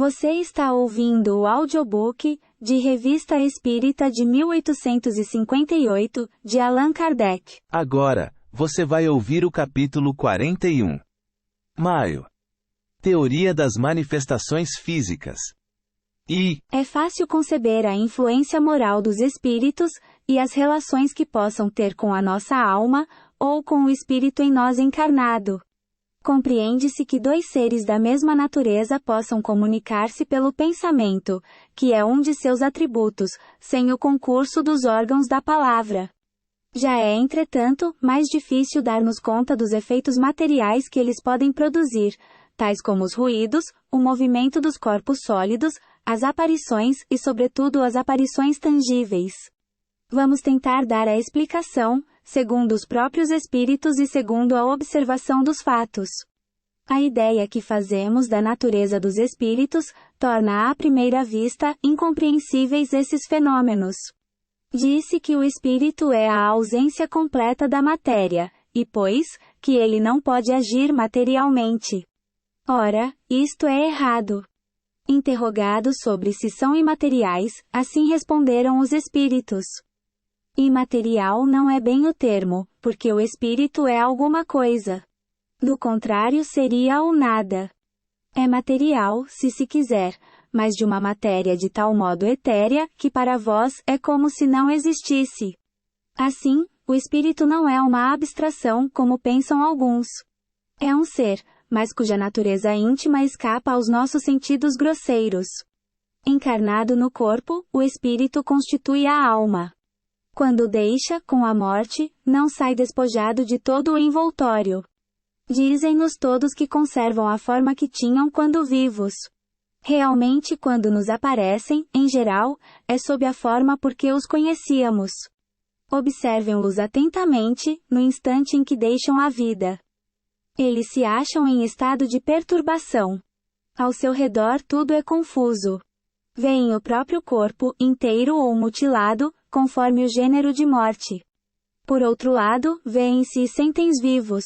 Você está ouvindo o audiobook de Revista Espírita de 1858, de Allan Kardec. Agora, você vai ouvir o capítulo 41. Maio. Teoria das manifestações físicas. É fácil conceber a influência moral dos espíritos, e as relações que possam ter com a nossa alma, ou com o espírito em nós encarnado. Compreende-se que dois seres da mesma natureza possam comunicar-se pelo pensamento, que é um de seus atributos, sem o concurso dos órgãos da palavra. Já é, entretanto, mais difícil dar-nos conta dos efeitos materiais que eles podem produzir, tais como os ruídos, o movimento dos corpos sólidos, as aparições e, sobretudo, as aparições tangíveis. Vamos tentar dar a explicação, segundo os próprios espíritos e segundo a observação dos fatos. A ideia que fazemos da natureza dos espíritos torna à primeira vista incompreensíveis esses fenômenos. Disse que o espírito é a ausência completa da matéria, e pois, que ele não pode agir materialmente. Ora, isto é errado. Interrogados sobre se são imateriais, assim responderam os espíritos. Imaterial não é bem o termo, porque o espírito é alguma coisa. Do contrário seria o nada. É material, se se quiser, mas de uma matéria de tal modo etérea, que para vós é como se não existisse. Assim, o espírito não é uma abstração como pensam alguns. É um ser, mas cuja natureza íntima escapa aos nossos sentidos grosseiros. Encarnado no corpo, o espírito constitui a alma. Quando deixa, com a morte, não sai despojado de todo o envoltório. Dizem-nos todos que conservam a forma que tinham quando vivos. Realmente, quando nos aparecem, em geral, é sob a forma porque os conhecíamos. Observem-los atentamente, no instante em que deixam a vida. Eles se acham em estado de perturbação. Ao seu redor tudo é confuso. Veem o próprio corpo, inteiro ou mutilado, conforme o gênero de morte. Por outro lado, veem-se e sentem-se vivos.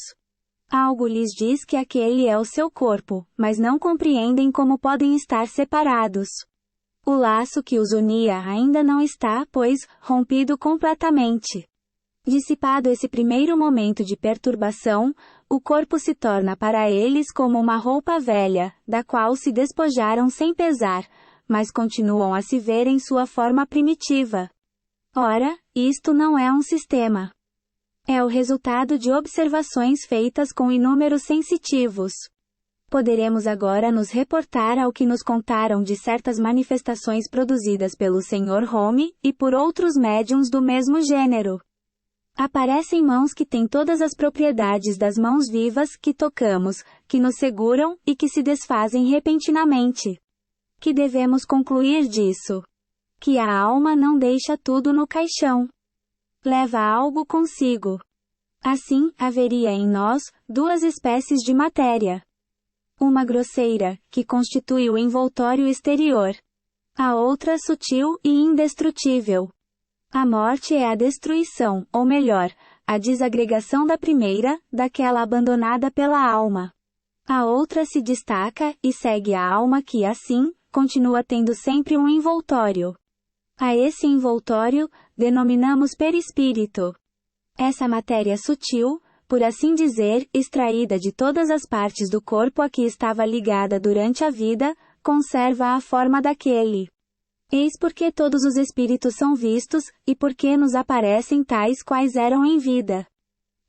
Algo lhes diz que aquele é o seu corpo, mas não compreendem como podem estar separados. O laço que os unia ainda não está, pois, rompido completamente. Dissipado esse primeiro momento de perturbação, o corpo se torna para eles como uma roupa velha, da qual se despojaram sem pesar, mas continuam a se ver em sua forma primitiva. Ora, isto não é um sistema. É o resultado de observações feitas com inúmeros sensitivos. Poderemos agora nos reportar ao que nos contaram de certas manifestações produzidas pelo Sr. Home, e por outros médiuns do mesmo gênero. Aparecem mãos que têm todas as propriedades das mãos vivas que tocamos, que nos seguram, e que se desfazem repentinamente. Que devemos concluir disso? Que a alma não deixa tudo no caixão. Leva algo consigo. Assim, haveria em nós duas espécies de matéria. Uma grosseira, que constitui o envoltório exterior. A outra sutil e indestrutível. A morte é a destruição, ou melhor, a desagregação da primeira, daquela abandonada pela alma. A outra se destaca e segue a alma que, assim, continua tendo sempre um envoltório. A esse envoltório, denominamos perispírito. Essa matéria sutil, por assim dizer, extraída de todas as partes do corpo a que estava ligada durante a vida, conserva a forma daquele. Eis porque todos os espíritos são vistos, e porque nos aparecem tais quais eram em vida.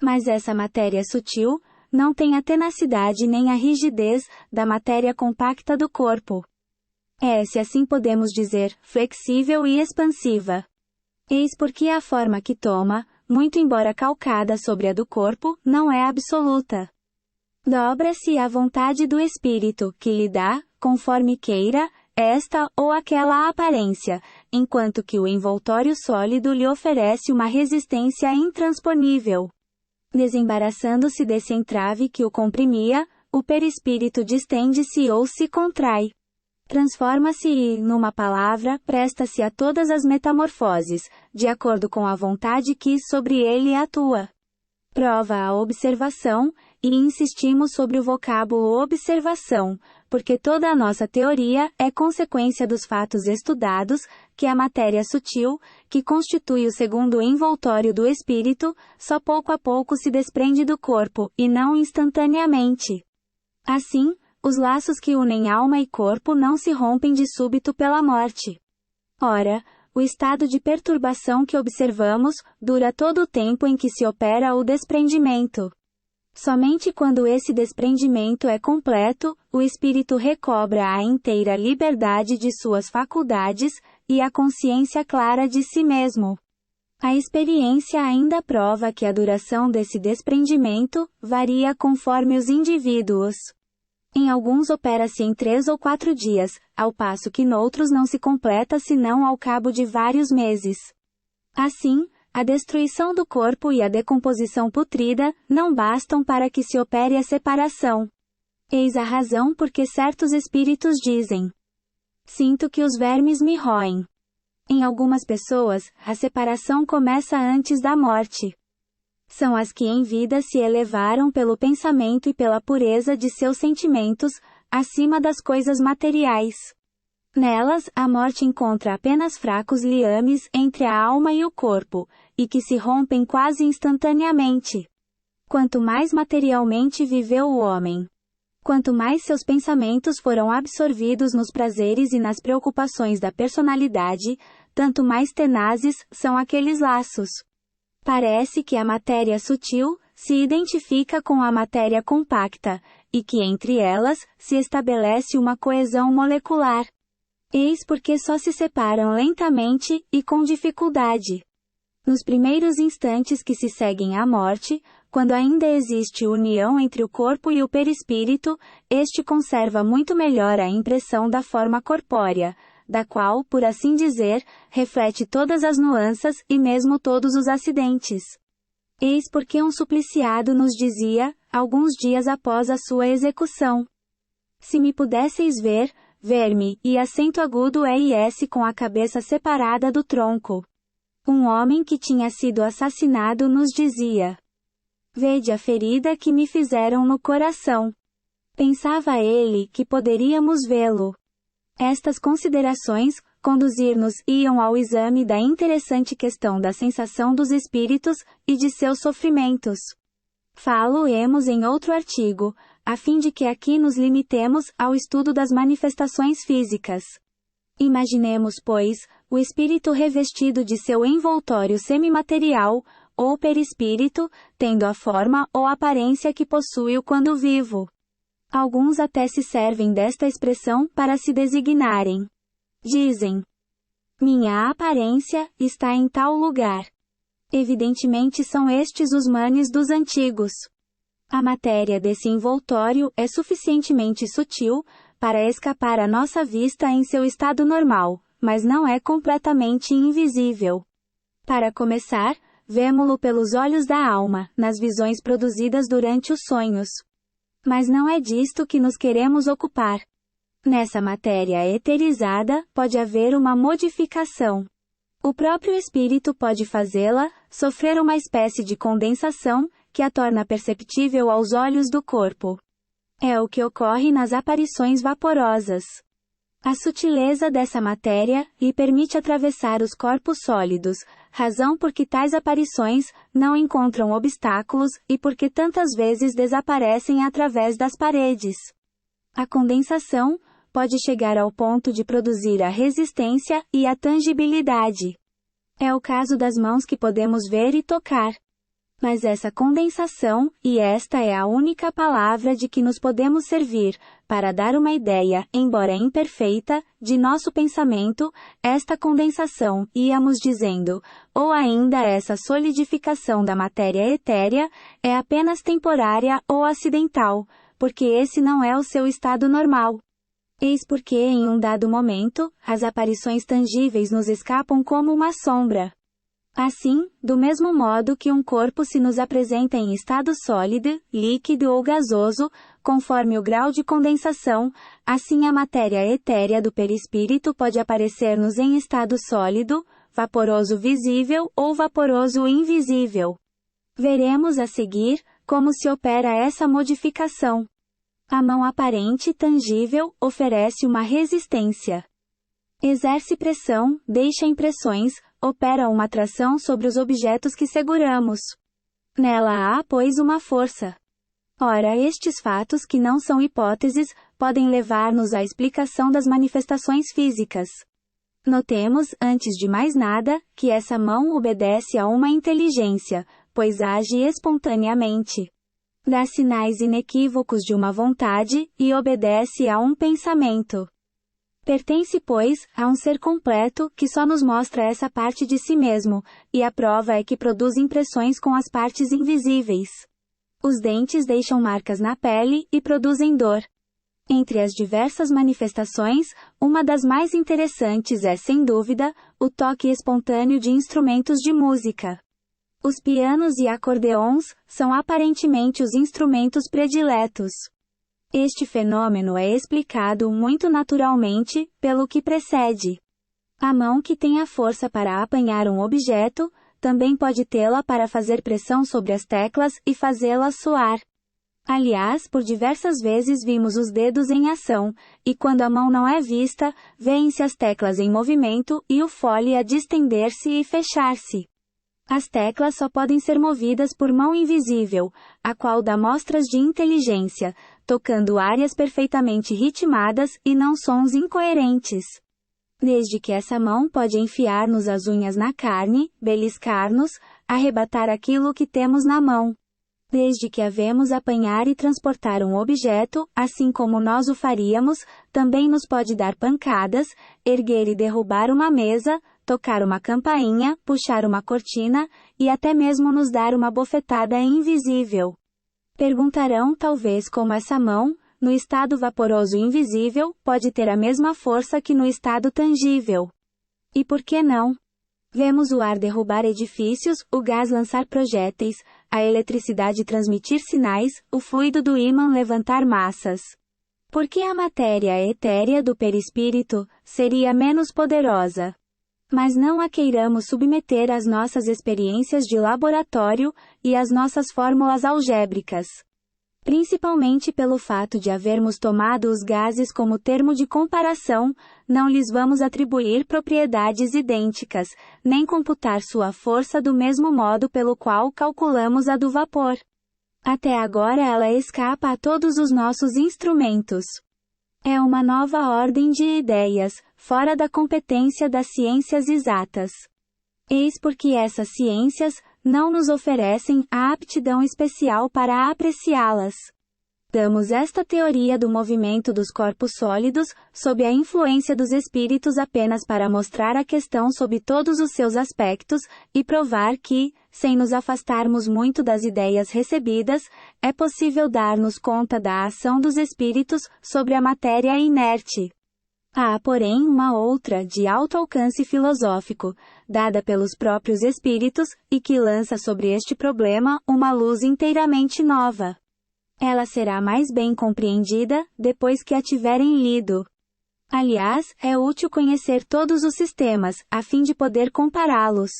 Mas essa matéria sutil, não tem a tenacidade nem a rigidez da matéria compacta do corpo. É, se assim podemos dizer, flexível e expansiva. Eis porque a forma que toma, muito embora calcada sobre a do corpo, não é absoluta. Dobra-se à vontade do espírito, que lhe dá, conforme queira, esta ou aquela aparência, enquanto que o envoltório sólido lhe oferece uma resistência intransponível. Desembaraçando-se desse entrave que o comprimia, o perispírito distende-se ou se contrai. Transforma-se e, numa palavra, presta-se a todas as metamorfoses, de acordo com a vontade que sobre ele atua. Prova a observação, e insistimos sobre o vocábulo observação, porque toda a nossa teoria é consequência dos fatos estudados, que a matéria sutil, que constitui o segundo envoltório do espírito, só pouco a pouco se desprende do corpo, e não instantaneamente. Assim, os laços que unem alma e corpo não se rompem de súbito pela morte. Ora, o estado de perturbação que observamos, dura todo o tempo em que se opera o desprendimento. Somente quando esse desprendimento é completo, o espírito recobra a inteira liberdade de suas faculdades, e a consciência clara de si mesmo. A experiência ainda prova que a duração desse desprendimento varia conforme os indivíduos. Em alguns opera-se em 3 ou 4 dias, ao passo que noutros não se completa senão ao cabo de vários meses. Assim, a destruição do corpo e a decomposição putrida não bastam para que se opere a separação. Eis a razão por que certos espíritos dizem: sinto que os vermes me roem. Em algumas pessoas, a separação começa antes da morte. São as que em vida se elevaram pelo pensamento e pela pureza de seus sentimentos, acima das coisas materiais. Nelas, a morte encontra apenas fracos liames entre a alma e o corpo, e que se rompem quase instantaneamente. Quanto mais materialmente viveu o homem, quanto mais seus pensamentos foram absorvidos nos prazeres e nas preocupações da personalidade, tanto mais tenazes são aqueles laços. Parece que a matéria sutil se identifica com a matéria compacta, e que entre elas se estabelece uma coesão molecular. Eis porque só se separam lentamente e com dificuldade. Nos primeiros instantes que se seguem à morte, quando ainda existe união entre o corpo e o perispírito, este conserva muito melhor a impressão da forma corpórea, da qual, por assim dizer, reflete todas as nuances e mesmo todos os acidentes. Eis porque um supliciado nos dizia, alguns dias após a sua execução: se me pudesseis ver, ver-me, e acento agudo ES com a cabeça separada do tronco. Um homem que tinha sido assassinado nos dizia: vede a ferida que me fizeram no coração. Pensava ele que poderíamos vê-lo. Estas considerações, conduzir-nos-iam ao exame da interessante questão da sensação dos espíritos, e de seus sofrimentos. Falo-emos em outro artigo, a fim de que aqui nos limitemos ao estudo das manifestações físicas. Imaginemos, pois, o espírito revestido de seu envoltório semimaterial, ou perispírito, tendo a forma ou aparência que possui quando vivo. Alguns até se servem desta expressão para se designarem. Dizem: minha aparência está em tal lugar. Evidentemente são estes os manes dos antigos. A matéria desse envoltório é suficientemente sutil para escapar à nossa vista em seu estado normal, mas não é completamente invisível. Para começar, vemo-lo pelos olhos da alma, nas visões produzidas durante os sonhos. Mas não é disto que nos queremos ocupar. Nessa matéria eterizada, pode haver uma modificação. O próprio espírito pode fazê-la, sofrer uma espécie de condensação, que a torna perceptível aos olhos do corpo. É o que ocorre nas aparições vaporosas. A sutileza dessa matéria lhe permite atravessar os corpos sólidos, razão por que tais aparições não encontram obstáculos e porque tantas vezes desaparecem através das paredes. A condensação pode chegar ao ponto de produzir a resistência e a tangibilidade. É o caso das mãos que podemos ver e tocar. Mas essa condensação, e esta é a única palavra de que nos podemos servir, para dar uma ideia, embora imperfeita, de nosso pensamento, esta condensação, íamos dizendo, ou ainda essa solidificação da matéria etérea, é apenas temporária ou acidental, porque esse não é o seu estado normal. Eis porque em um dado momento, as aparições tangíveis nos escapam como uma sombra. Assim, do mesmo modo que um corpo se nos apresenta em estado sólido, líquido ou gasoso, conforme o grau de condensação, assim a matéria etérea do perispírito pode aparecer-nos em estado sólido, vaporoso visível ou vaporoso invisível. Veremos a seguir como se opera essa modificação. A mão aparente, tangível, oferece uma resistência. Exerce pressão, deixa impressões, opera uma atração sobre os objetos que seguramos. Nela há, pois, uma força. Ora, estes fatos que não são hipóteses, podem levar-nos à explicação das manifestações físicas. Notemos, antes de mais nada, que essa mão obedece a uma inteligência, pois age espontaneamente. Dá sinais inequívocos de uma vontade, e obedece a um pensamento. Pertence, pois, a um ser completo, que só nos mostra essa parte de si mesmo, e a prova é que produz impressões com as partes invisíveis. Os dentes deixam marcas na pele, e produzem dor. Entre as diversas manifestações, uma das mais interessantes é, sem dúvida, o toque espontâneo de instrumentos de música. Os pianos e acordeons são aparentemente os instrumentos prediletos. Este fenômeno é explicado muito naturalmente, pelo que precede. A mão que tem a força para apanhar um objeto, também pode tê-la para fazer pressão sobre as teclas e fazê-las soar. Aliás, por diversas vezes vimos os dedos em ação, e quando a mão não é vista, vêem-se as teclas em movimento e o fole a distender-se e fechar-se. As teclas só podem ser movidas por mão invisível, a qual dá mostras de inteligência, tocando áreas perfeitamente ritmadas e não sons incoerentes. Desde que essa mão pode enfiar-nos as unhas na carne, beliscar-nos, arrebatar aquilo que temos na mão. Desde que havemos apanhar e transportar um objeto, assim como nós o faríamos, também nos pode dar pancadas, erguer e derrubar uma mesa, tocar uma campainha, puxar uma cortina, e até mesmo nos dar uma bofetada invisível. Perguntarão talvez como essa mão, no estado vaporoso invisível, pode ter a mesma força que no estado tangível. E por que não? Vemos o ar derrubar edifícios, o gás lançar projéteis, a eletricidade transmitir sinais, o fluido do ímã levantar massas. Por que a matéria etérea do perispírito seria menos poderosa? Mas não a queiramos submeter às nossas experiências de laboratório e às nossas fórmulas algébricas. Principalmente pelo fato de havermos tomado os gases como termo de comparação, não lhes vamos atribuir propriedades idênticas, nem computar sua força do mesmo modo pelo qual calculamos a do vapor. Até agora ela escapa a todos os nossos instrumentos. É uma nova ordem de ideias, fora da competência das ciências exatas. Eis porque essas ciências não nos oferecem a aptidão especial para apreciá-las. Damos esta teoria do movimento dos corpos sólidos, sob a influência dos espíritos apenas para mostrar a questão sob todos os seus aspectos, e provar que, sem nos afastarmos muito das ideias recebidas, é possível dar-nos conta da ação dos espíritos sobre a matéria inerte. Há, porém, uma outra, de alto alcance filosófico, dada pelos próprios espíritos, e que lança sobre este problema uma luz inteiramente nova. Ela será mais bem compreendida, depois que a tiverem lido. Aliás, é útil conhecer todos os sistemas, a fim de poder compará-los.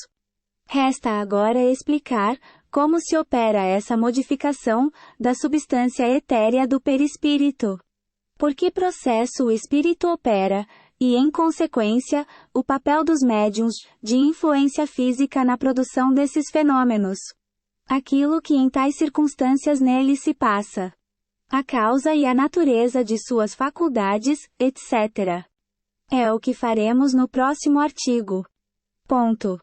Resta agora explicar como se opera essa modificação da substância etérea do perispírito. Por que processo o espírito opera, e, em consequência, o papel dos médiuns, de influência física na produção desses fenômenos. Aquilo que em tais circunstâncias nele se passa. A causa e a natureza de suas faculdades, etc. É o que faremos no próximo artigo. Ponto.